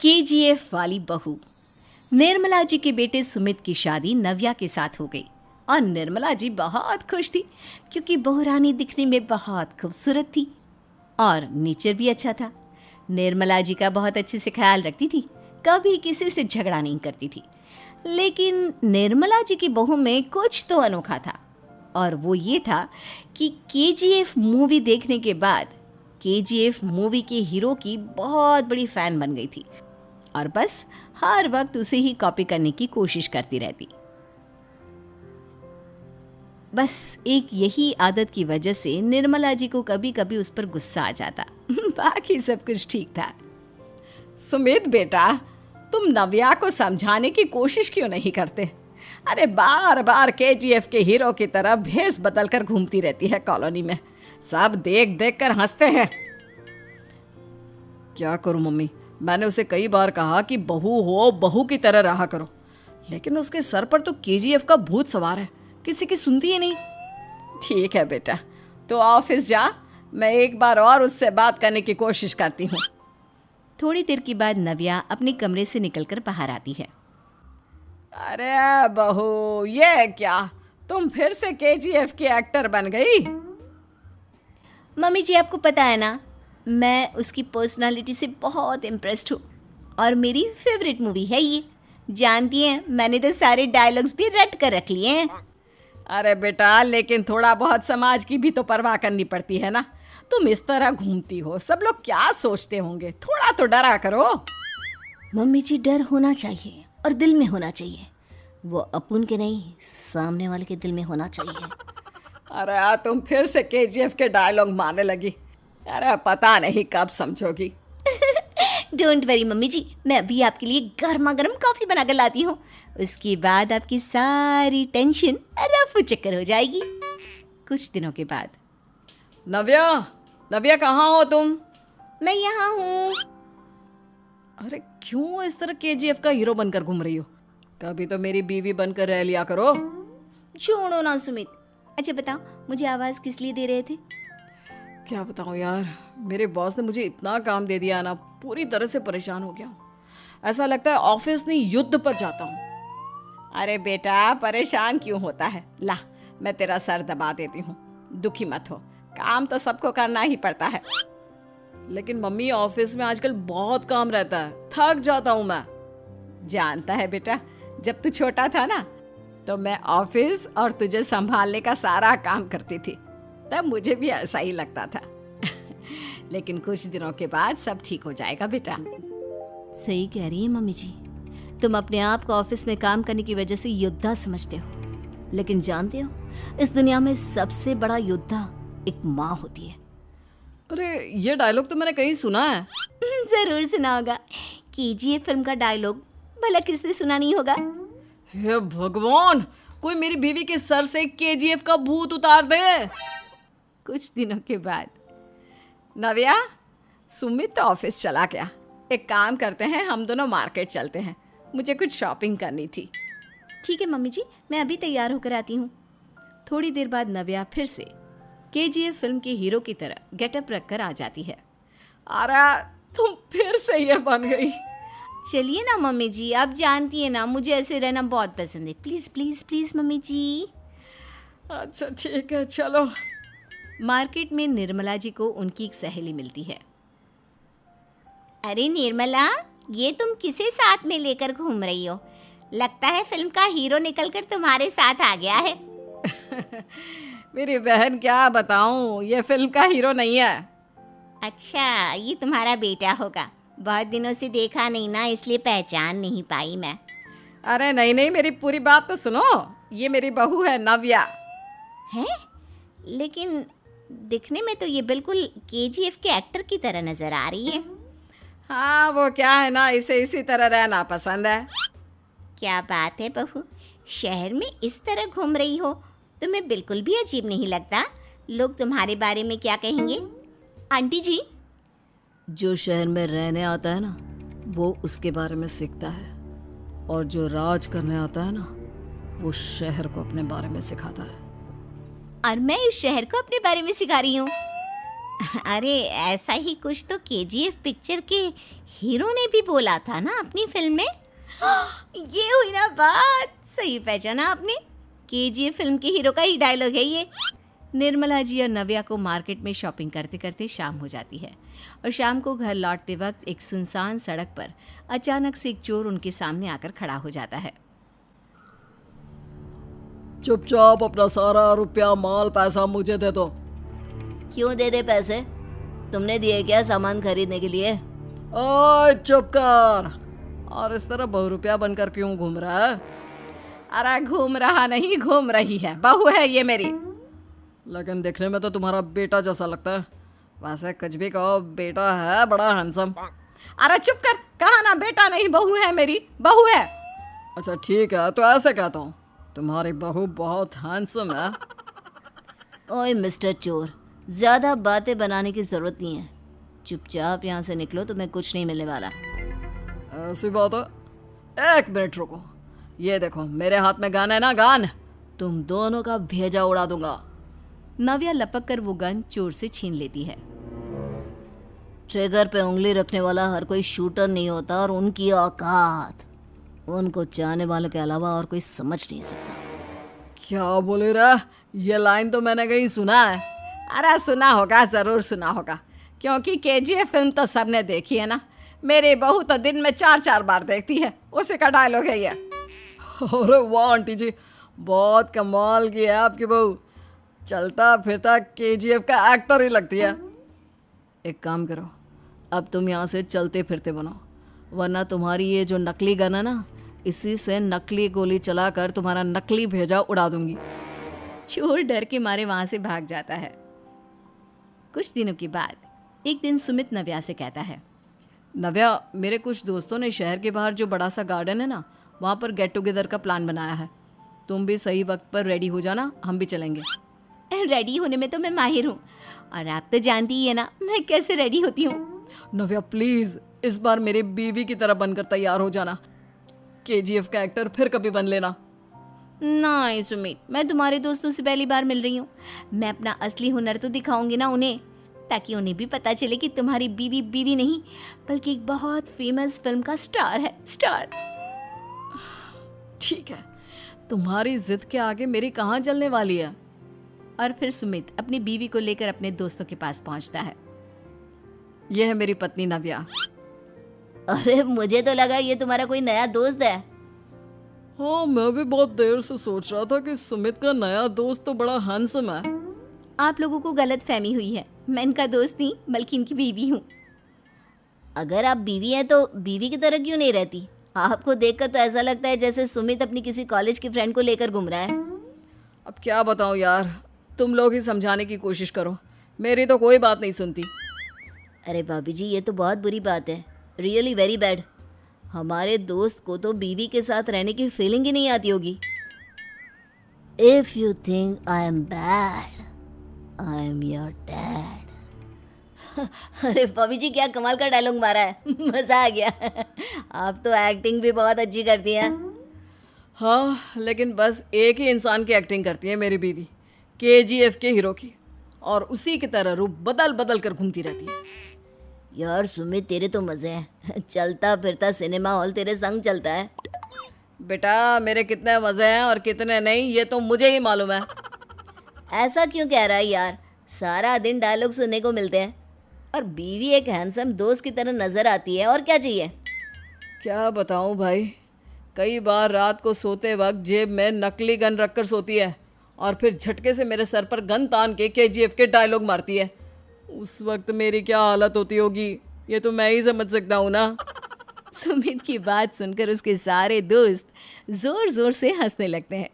KGF वाली बहू। निर्मला जी के बेटे सुमित की शादी नव्या के साथ हो गई और निर्मला जी बहुत खुश थी क्योंकि बहू रानी दिखने में बहुत खूबसूरत थी और नेचर भी अच्छा था। निर्मला जी का बहुत अच्छे से ख्याल रखती थी, कभी किसी से झगड़ा नहीं करती थी। लेकिन निर्मला जी की बहू में कुछ तो अनोखा था और वो ये था कि केजीएफ मूवी देखने के बाद केजीएफ मूवी के हीरो की बहुत बड़ी फ़ैन बन गई थी और बस हर वक्त उसे ही कॉपी करने की कोशिश करती रहती। बस एक यही आदत की वजह से निर्मला जी को कभी कभी उस पर गुस्सा आ जाता। बाकी सब कुछ ठीक था। सुमित बेटा, तुम नव्या को समझाने की कोशिश क्यों नहीं करते? अरे बार बार केजीएफ के हीरो की तरह भेस बदल कर घूमती रहती है कॉलोनी में, सब देख देख कर हंसते हैं। क्या करूं मम्मी, मैंने उसे कई बार कहा कि बहू हो बहू की तरह रहा करो, लेकिन उसके सर पर तो केजीएफ का भूत सवार है, किसी की सुनती ही नहीं। ठीक है बेटा, तो ऑफिस जा, मैं एक बार और उससे बात करने की कोशिश करती हूँ। थोड़ी देर के बाद नव्या अपने कमरे से निकलकर बाहर आती है। अरे बहू, ये क्या, तुम फिर से केजीएफ की एक्टर बन गई? मम्मी जी, आपको पता है ना, मैं उसकी पर्सनालिटी से बहुत इम्प्रेस्ड हूँ और मेरी फेवरेट मूवी है ये। जानती हैं, मैंने तो सारे डायलॉग्स भी रट कर रख लिए हैं। अरे बेटा, लेकिन थोड़ा बहुत समाज की भी तो परवाह करनी पड़ती है ना। तुम इस तरह घूमती हो, सब लोग क्या सोचते होंगे, थोड़ा तो डरा करो। मम्मी जी, डर होना चाहिए और दिल में होना चाहिए, वो अपुन के नहीं सामने वाले के दिल में होना चाहिए। अरे तुम फिर से केजीएफ के डायलॉग मारने लगी। अरे पता नहीं कब समझोगी। डोंट वरी मम्मी जी, मैं अभी आपके लिए गर्मा गर्म कॉफ़ी बना कर लाती हूँ, उसके बाद आपकी सारी टेंशन रफू चक्कर हो जाएगी। कुछ दिनों के बाद। नव्या, नव्या कहाँ हो तुम? मैं यहाँ हूँ। अरे क्यों इस तरह केजीएफ का हीरो बनकर घूम रही हो? कभी तो मेरी बीवी बनकर रह लिया करो। छोड़ो ना सुमित। अच्छा बताओ, मुझे आवाज़ किस लिए दे रहे थे? क्या बताऊँ यार, मेरे बॉस ने मुझे इतना काम दे दिया ना, पूरी तरह से परेशान हो गया हूँ। ऐसा लगता है ऑफिस नहीं युद्ध पर जाता हूँ। अरे बेटा, परेशान क्यों होता है, ला मैं तेरा सर दबा देती हूँ, दुखी मत हो, काम तो सबको करना ही पड़ता है। लेकिन मम्मी, ऑफिस में आजकल बहुत काम रहता है, थक जाता हूँ मैं। जानता है बेटा, जब तू छोटा था ना, तो मैं ऑफिस और तुझे संभालने का सारा काम करती थी, तब मुझे भी ऐसा ही लगता था। लेकिन कुछ दिनों के बाद सब ठीक हो जाएगा बेटा। सही कह रही है मम्मी जी, तुम अपने आप को ऑफिस में काम करने की वजह से योद्धा समझते हो, लेकिन जानते हो, इस दुनिया में सबसे बड़ा योद्धा एक माँ होती है। अरे ये डायलॉग तो मैंने कहीं सुना है। जरूर सुना होगा, केजीएफ फिल्म का डायलॉग, भला किसने सुना नहीं होगा। हे भगवान, कोई मेरी बीवी के सर से केजीएफ का भूत उतार दे। कुछ दिनों के बाद। नव्या, सुमित तो ऑफिस चला गया, एक काम करते हैं, हम दोनों मार्केट चलते हैं, मुझे कुछ शॉपिंग करनी थी। ठीक है मम्मी जी, मैं अभी तैयार होकर आती हूँ। थोड़ी देर बाद नव्या फिर से केजीएफ फिल्म के हीरो की तरह गेटअप रखकर आ जाती है। अरे तुम फिर से ये बन गई। चलिए ना मम्मी जी, आप जानती है ना, मुझे ऐसे रहना बहुत पसंद है। प्लीज़ प्लीज़ प्लीज़ मम्मी जी। अच्छा ठीक है, चलो। मार्केट में निर्मला जी को उनकी एक सहेली मिलती है। अरे निर्मला, ये तुम किसे साथ में लेकर घूम रही हो? लगता है फिल्म का हीरो निकलकर तुम्हारे साथ आ गया है। मेरी बहन, क्या बताऊं, ये फिल्म का हीरो नहीं है। अच्छा, ये तुम्हारा बेटा होगा, बहुत दिनों से देखा नहीं ना, इसलिए पहचान नहीं पाई मैं। अरे नहीं नहीं, मेरी पूरी बात तो सुनो, ये मेरी बहू है नव्या। है? लेकिन दिखने में तो ये बिल्कुल केजीएफ के एक्टर की तरह नजर आ रही है। हाँ, वो क्या है ना, इसे इसी तरह रहना पसंद है। क्या बात है बहू, शहर में इस तरह घूम रही हो, तुम्हें बिल्कुल भी अजीब नहीं लगता? लोग तुम्हारे बारे में क्या कहेंगे? आंटी जी, जो शहर में रहने आता है ना, वो उसके बारे में सीखता है, और जो राज करने आता है ना, वो शहर को अपने बारे में सिखाता है। और मैं इस शहर को अपने बारे में सिखा रही हूँ। अरे ऐसा ही कुछ तो केजीएफ पिक्चर के हीरो ने भी बोला था ना अपनी फिल्म में। ये हुई ना बात, सही पहचाना आपने। केजीएफ फिल्म के हीरो का ही डायलॉग है ये। निर्मला जी और नव्या को मार्केट में शॉपिंग करते करते शाम हो जाती है और शाम को घर लौटते वक्त एक सुनसान सड़क पर अचानक से एक चोर उनके सामने आकर खड़ा हो जाता है। चुपचाप अपना सारा रुपया माल पैसा मुझे दे दो। क्यों दे दे पैसे? तुमने दिए क्या सामान खरीदने के लिए? ओए चुप कर। और इस तरह बहुरुपया बनकर क्यों घूम रहा है? अरे घूम रहा नहीं, घूम रही है, बहू है ये मेरी। लेकिन देखने में तो तुम्हारा बेटा जैसा लगता है। वैसे कुछ भी कहो, बेटा है बड़ा हैंडसम। अरे चुप कर, कहा ना बेटा नहीं बहू है मेरी, बहू है। अच्छा ठीक है, तो ऐसे कहता हूँ, तुम्हारी बहू बहुत हैंडसम है। ओए मिस्टर चोर, ज़्यादा बातें बनाने की ज़रूरत नहीं है। चुपचाप यहाँ से निकलो, तुम्हें कुछ नहीं मिलने वाला। ऐसी बात है। एक मिनट रुको, ये देखो मेरे हाथ में गन है ना, गन। तुम दोनों का भेजा उड़ा दूंगा। नव्या लपक कर वो गन चोर से छीन लेती है। ट्रिगर पे उंगली रखने वाला हर कोई शूटर नहीं होता, और उनकी औकात उनको चाहने वालों के अलावा और कोई समझ नहीं सकता। क्या बोले रे? ये लाइन तो मैंने कहीं सुना है। अरे सुना होगा, ज़रूर सुना होगा, क्योंकि केजीएफ फिल्म तो सबने देखी है ना। मेरी बहू तो दिन में 4-4 बार देखती है, उसी का डायलॉग है ये। अरे वाह आंटी जी, बहुत कमाल की है आपकी बहू। चलता फिरता केजीएफ का एक्टर ही लगती है। एक काम करो, अब तुम यहाँ से चलते फिरते बनो, वरना तुम्हारी ये जो नकली गन है ना, इसी से नकली गोली चलाकर तुम्हारा नकली भेजा उड़ा दूंगी। चोर डर के मारे वहां से भाग जाता है। कुछ दिनों के बाद एक दिन सुमित नव्या से कहता है, नव्या, मेरे कुछ दोस्तों ने शहर के बाहर जो बड़ा सा गार्डन है ना, वहाँ पर गेट टुगेदर का प्लान बनाया है। तुम भी सही वक्त पर रेडी हो जाना, हम भी चलेंगे। रेडी होने में तो मैं माहिर हूँ, और आप तो जानती ही है ना मैं कैसे रेडी होती हूँ। नव्या प्लीज, इस बार मेरी बीवी की तरह बनकर तैयार हो जाना। केजीएफ का एक्टर फिर कभी बन लेना। नहीं सुमित, मैं तुम्हारे दोस्तों से पहली बार मिल रही हूँ। मैं अपना असली हुनर तो दिखाऊंगी ना उन्हें, ताकि उन्हें भी पता चले कि तुम्हारी बीवी बीवी नहीं, बल्कि एक बहुत फेमस फिल्म का स्टार है, स्टार। ठीक है, तुम्हारी जिद के आगे मेरी कहाँ जलने वाली है। और फिर सुमित अपनी बीवी को लेकर अपने दोस्तों के पास पहुंचता है। यह है मेरी पत्नी नव्या। अरे मुझे तो लगा ये तुम्हारा कोई नया दोस्त है। हाँ, मैं भी बहुत देर से सोच रहा था कि सुमित का नया दोस्त तो बड़ा हैंडसम है। आप लोगों को गलत फहमी हुई है, मैं इनका दोस्त नहीं बल्कि इनकी बीवी हूँ। अगर आप बीवी हैं तो बीवी की तरह क्यों नहीं रहती? आपको देखकर तो ऐसा लगता है जैसे सुमित अपनी किसी कॉलेज की फ्रेंड को लेकर घूम रहा है। अब क्या बताऊँ यार, तुम लोग ही समझाने की कोशिश करो, मेरी तो कोई बात नहीं सुनती। अरे भाभी जी, ये तो बहुत बुरी बात है, रियली वेरी बैड। हमारे दोस्त को तो बीवी के साथ रहने की फीलिंग ही नहीं आती होगी। If you think I am bad, I am your dad. अरे भाभी जी, क्या कमाल का डायलॉग मारा है, मजा आ गया। आप तो एक्टिंग भी बहुत अच्छी करती हैं। हाँ, लेकिन बस एक ही इंसान की एक्टिंग करती है मेरी बीवी, केजीएफ के हीरो की, और उसी की तरह रूप बदल बदल कर घूमती रहती है। यार सुमित, तेरे तो मजे हैं, चलता फिरता सिनेमा हॉल तेरे संग चलता है। बेटा, मेरे कितने मजे हैं और कितने नहीं ये तो मुझे ही मालूम है। ऐसा क्यों कह रहा है यार, सारा दिन डायलॉग सुनने को मिलते हैं, और बीवी एक हैंडसम दोस्त की तरह नजर आती है, और क्या चाहिए। क्या बताऊं भाई, कई बार रात को सोते वक्त जेब में नकली गन रखकर सोती है, और फिर झटके से मेरे सर पर गन तान के केजीएफ के डायलॉग मारती है। उस वक्त मेरी क्या हालत होती होगी, ये तो मैं ही समझ सकता हूँ ना। सुमित की बात सुनकर उसके सारे दोस्त जोर जोर से हंसने लगते हैं।